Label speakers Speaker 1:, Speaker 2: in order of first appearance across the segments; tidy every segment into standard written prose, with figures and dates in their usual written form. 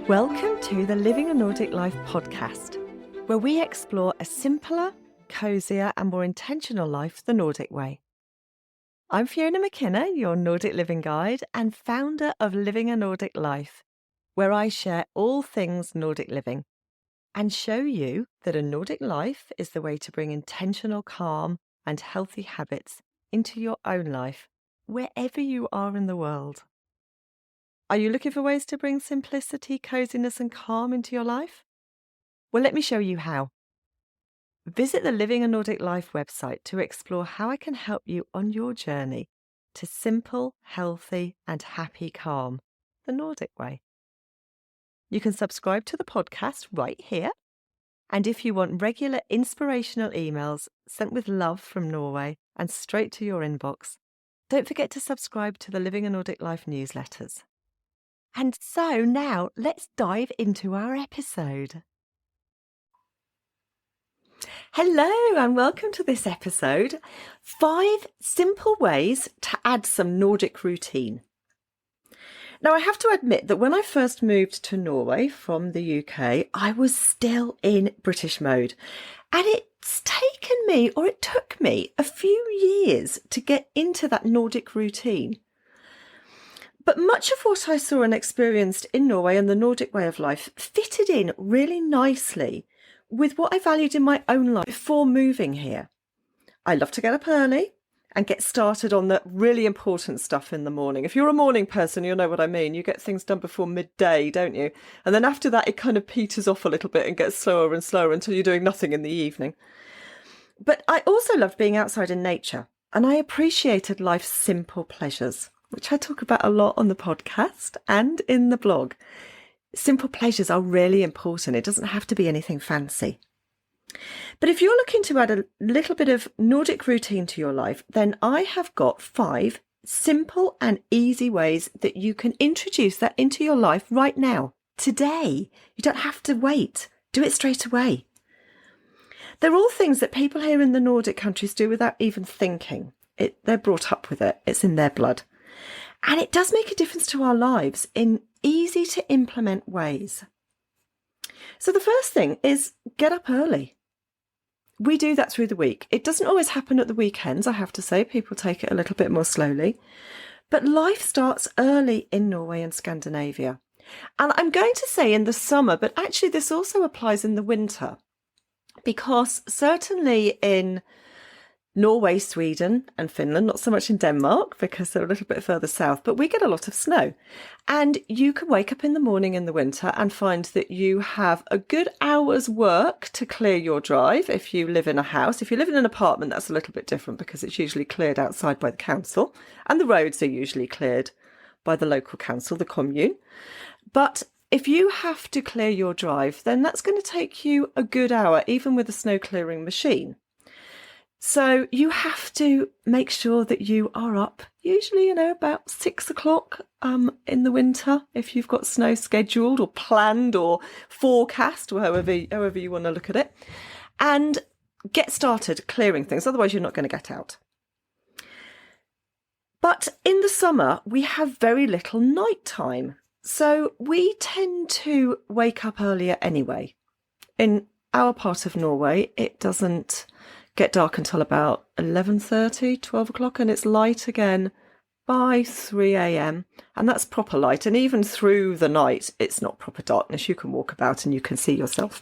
Speaker 1: Welcome to the Living a Nordic Life podcast, where we explore a simpler, cosier and more intentional life the Nordic way. I'm Fiona McKenna, your Nordic living guide and founder of Living a Nordic Life, where I share all things Nordic living and show you that a Nordic life is the way to bring intentional calm and healthy habits into your own life, wherever you are in the world. Are you looking for ways to bring simplicity, coziness and calm into your life? Well, let me show you how. Visit the Living a Nordic Life website to explore how I can help you on your journey to simple, healthy and happy calm, the Nordic way. You can subscribe to the podcast right here. And if you want regular inspirational emails sent with love from Norway and straight to your inbox, don't forget to subscribe to the Living a Nordic Life newsletters. And so now let's dive into our episode. Hello and welcome to this episode. 5 simple ways to add some Nordic routine. Now I have to admit that when I first moved to Norway from the UK, I was still in British mode. And it took me a few years to get into that Nordic routine. But much of what I saw and experienced in Norway and the Nordic way of life fitted in really nicely with what I valued in my own life before moving here. I love to get up early and get started on the really important stuff in the morning. If you're a morning person, you'll know what I mean. You get things done before midday, don't you? And then after that, it kind of peters off a little bit and gets slower and slower until you're doing nothing in the evening. But I also loved being outside in nature, and I appreciated life's simple pleasures, which I talk about a lot on the podcast and in the blog. Simple pleasures are really important. It doesn't have to be anything fancy. But if you're looking to add a little bit of Nordic routine to your life, then I have got 5 simple and easy ways that you can introduce that into your life right now, today. You don't have to wait. Do it straight away. They're all things that people here in the Nordic countries do without even thinking. They're brought up with it. It's in their blood. And it does make a difference to our lives in easy to implement ways. So the first thing is get up early. We do that through the week. It doesn't always happen at the weekends, I have to say. People take it a little bit more slowly. But life starts early in Norway and Scandinavia. And I'm going to say in the summer, but actually this also applies in the winter. Because certainly in Norway, Sweden and Finland, not so much in Denmark because they're a little bit further south, but we get a lot of snow. And you can wake up in the morning in the winter and find that you have a good hour's work to clear your drive if you live in a house. If you live in an apartment, that's a little bit different because it's usually cleared outside by the council and the roads are usually cleared by the local council, the commune. But if you have to clear your drive, then that's going to take you a good hour, even with a snow clearing machine. So you have to make sure that you are up, usually, about 6 o'clock in the winter, if you've got snow scheduled or planned or forecast or however you want to look at it, and get started clearing things. Otherwise, you're not going to get out. But in the summer, we have very little night time. So we tend to wake up earlier anyway. In our part of Norway, it doesn't get dark until about 11:30, 12 o'clock, and it's light again by 3 a.m. And that's proper light. And even through the night, it's not proper darkness. You can walk about and you can see yourself.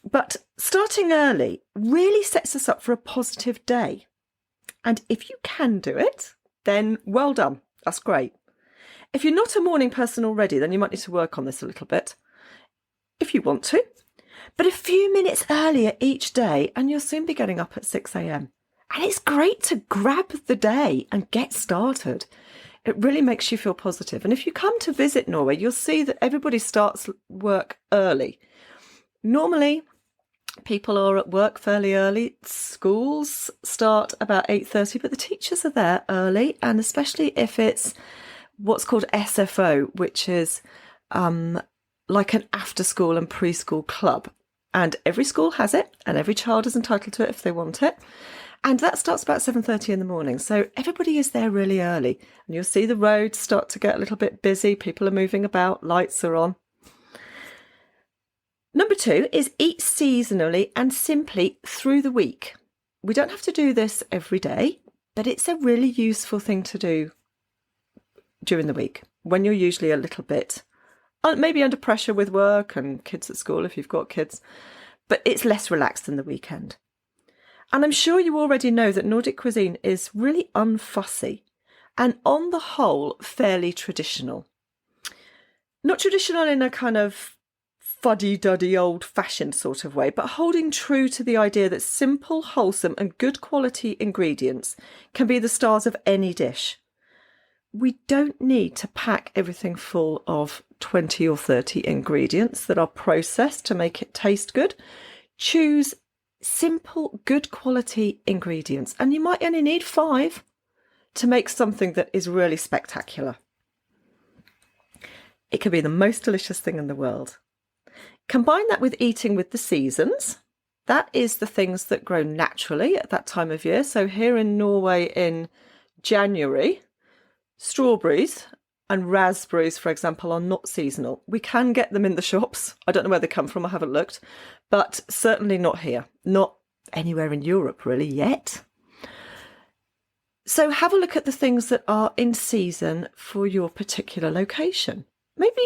Speaker 1: But starting early really sets us up for a positive day. And if you can do it, then well done. That's great. If you're not a morning person already, then you might need to work on this a little bit, if you want to. But a few minutes earlier each day and you'll soon be getting up at 6 a.m. And it's great to grab the day and get started. It really makes you feel positive. And if you come to visit Norway, you'll see that everybody starts work early. Normally, people are at work fairly early. Schools start about 8:30, but the teachers are there early. And especially if it's what's called SFO, which is like an after school and preschool club. And every school has it and every child is entitled to it if they want it. And that starts about 7:30 in the morning. So everybody is there really early. And you'll see the roads start to get a little bit busy. People are moving about, lights are on. Number 2 is eat seasonally and simply through the week. We don't have to do this every day, but it's a really useful thing to do during the week when you're usually a little bit maybe under pressure with work and kids at school if you've got kids, but it's less relaxed than the weekend. And I'm sure you already know that Nordic cuisine is really unfussy and on the whole fairly traditional. Not traditional in a kind of fuddy-duddy old-fashioned sort of way, but holding true to the idea that simple, wholesome and good quality ingredients can be the stars of any dish. We don't need to pack everything full of 20 or 30 ingredients that are processed to make it taste good. Choose simple, good quality ingredients, and you might only need 5 to make something that is really spectacular. It can be the most delicious thing in the world. Combine that with eating with the seasons. That is the things that grow naturally at that time of year. So here in Norway in January, strawberries and raspberries, for example, are not seasonal. We can get them in the shops. I don't know where they come from, I haven't looked, but certainly not here, not anywhere in Europe really yet. So have a look at the things that are in season for your particular location. Maybe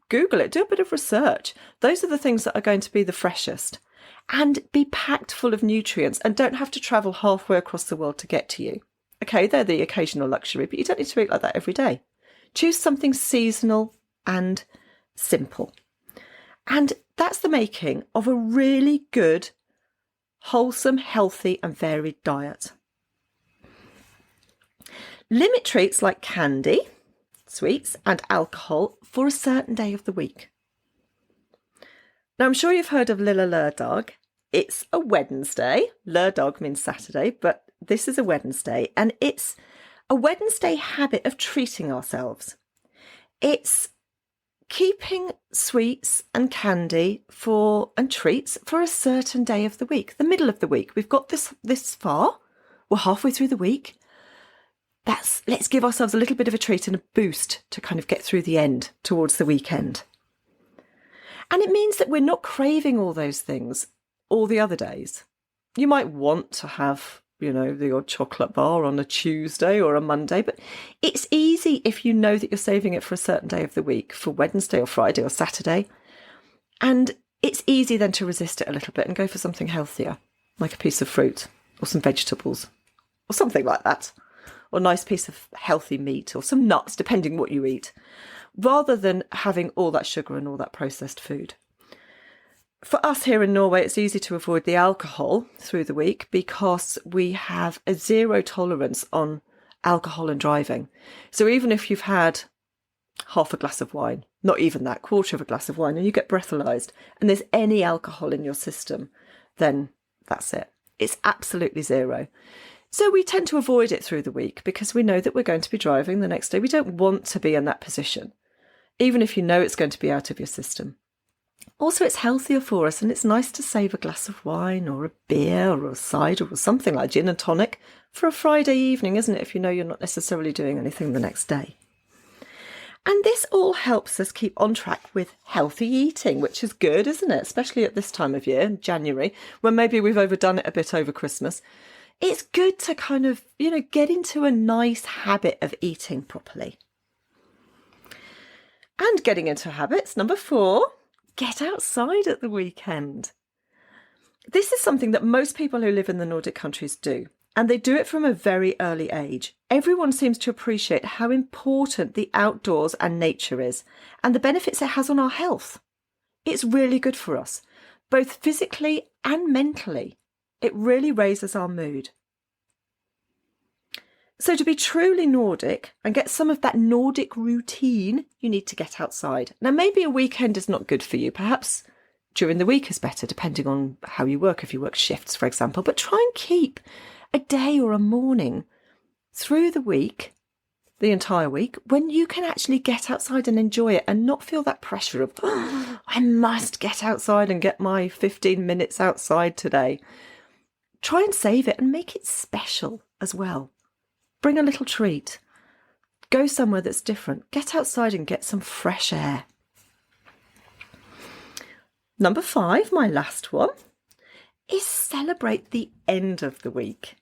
Speaker 1: Google it, do a bit of research. Those are the things that are going to be the freshest and be packed full of nutrients and don't have to travel halfway across the world to get to you. Okay, they're the occasional luxury, but you don't need to eat like that every day. Choose something seasonal and simple. And that's the making of a really good, wholesome, healthy and varied diet. Limit treats like candy, sweets and alcohol for a certain day of the week. Now, I'm sure you've heard of Lille Lørdag. It's a Wednesday. Lørdag means Saturday, but this is a Wednesday, and it's a Wednesday habit of treating ourselves. It's keeping sweets and candy and treats for a certain day of the week, the middle of the week. We've got this far. We're halfway through the week. Let's give ourselves a little bit of a treat and a boost to kind of get through the end towards the weekend. And it means that we're not craving all those things all the other days. You might want to have the odd chocolate bar on a Tuesday or a Monday, but it's easy if you know that you're saving it for a certain day of the week, for Wednesday or Friday or Saturday. And it's easy then to resist it a little bit and go for something healthier, like a piece of fruit or some vegetables or something like that, or a nice piece of healthy meat or some nuts, depending what you eat, rather than having all that sugar and all that processed food. For us here in Norway, it's easy to avoid the alcohol through the week because we have a zero tolerance on alcohol and driving. So even if you've had half a glass of wine, not even that, quarter of a glass of wine, and you get breathalyzed and there's any alcohol in your system, then that's it. It's absolutely zero. So we tend to avoid it through the week because we know that we're going to be driving the next day. We don't want to be in that position, even if you know it's going to be out of your system. Also, it's healthier for us, and it's nice to save a glass of wine or a beer or a cider or something like gin and tonic for a Friday evening, isn't it, if you know you're not necessarily doing anything the next day. And this all helps us keep on track with healthy eating, which is good, isn't it? Especially at this time of year, January, when maybe we've overdone it a bit over Christmas. It's good to kind of, get into a nice habit of eating properly. And getting into habits, number 4, get outside at the weekend. This is something that most people who live in the Nordic countries do, and they do it from a very early age. Everyone seems to appreciate how important the outdoors and nature is, and the benefits it has on our health. It's really good for us, both physically and mentally. It really raises our mood. So to be truly Nordic and get some of that Nordic routine, you need to get outside. Now, maybe a weekend is not good for you. Perhaps during the week is better, depending on how you work, if you work shifts, for example. But try and keep a day or a morning through the week, the entire week, when you can actually get outside and enjoy it and not feel that pressure of, oh, I must get outside and get my 15 minutes outside today. Try and save it and make it special as well. Bring a little treat. Go somewhere that's different. Get outside and get some fresh air. Number 5, my last one, is celebrate the end of the week.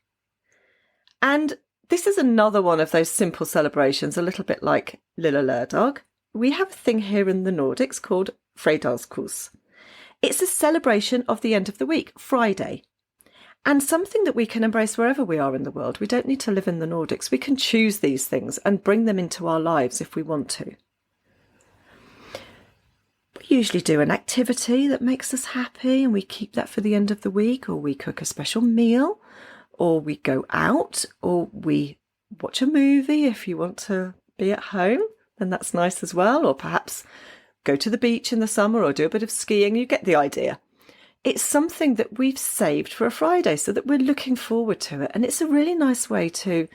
Speaker 1: And this is another one of those simple celebrations, a little bit like Lilla Lørdag. We have a thing here in the Nordics called Fredagskos. It's a celebration of the end of the week, Friday, and something that we can embrace wherever we are in the world. We don't need to live in the Nordics. We can choose these things and bring them into our lives if we want to. We usually do an activity that makes us happy and we keep that for the end of the week, or we cook a special meal, or we go out, or we watch a movie if you want to be at home, then that's nice as well, or perhaps go to the beach in the summer or do a bit of skiing. You get the idea. It's something that we've saved for a Friday so that we're looking forward to it, and it's a really nice way to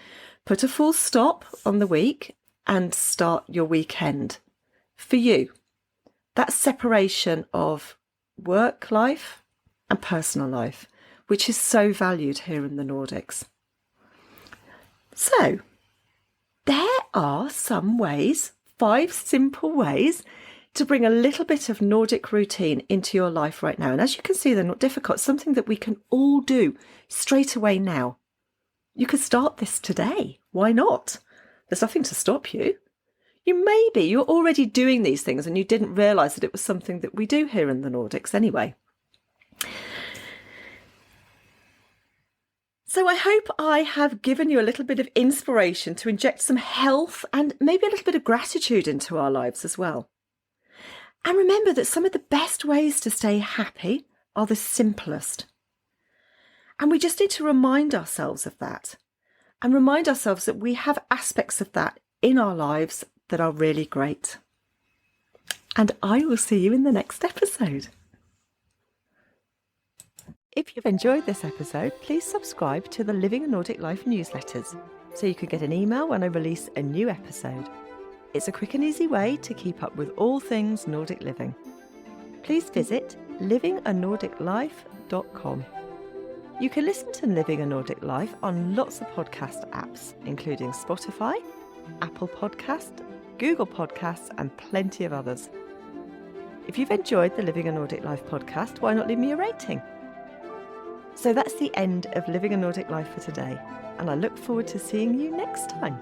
Speaker 1: put a full stop on the week and start your weekend for you. That separation of work life and personal life, which is so valued here in the Nordics. So, there are some ways, 5 simple ways, to bring a little bit of Nordic routine into your life right now. And as you can see, they're not difficult. It's something that we can all do straight away now. You could start this today. Why not? There's nothing to stop you. You're already doing these things and you didn't realise that it was something that we do here in the Nordics anyway. So I hope I have given you a little bit of inspiration to inject some health and maybe a little bit of gratitude into our lives as well. And remember that some of the best ways to stay happy are the simplest. And we just need to remind ourselves of that and remind ourselves that we have aspects of that in our lives that are really great. And I will see you in the next episode. If you've enjoyed this episode, please subscribe to the Living a Nordic Life newsletters so you can get an email when I release a new episode. It's a quick and easy way to keep up with all things Nordic living. Please visit livinganordiclife.com. You can listen to Living a Nordic Life on lots of podcast apps, including Spotify, Apple Podcast, Google Podcasts, and plenty of others. If you've enjoyed the Living a Nordic Life podcast, why not leave me a rating? So that's the end of Living a Nordic Life for today, and I look forward to seeing you next time.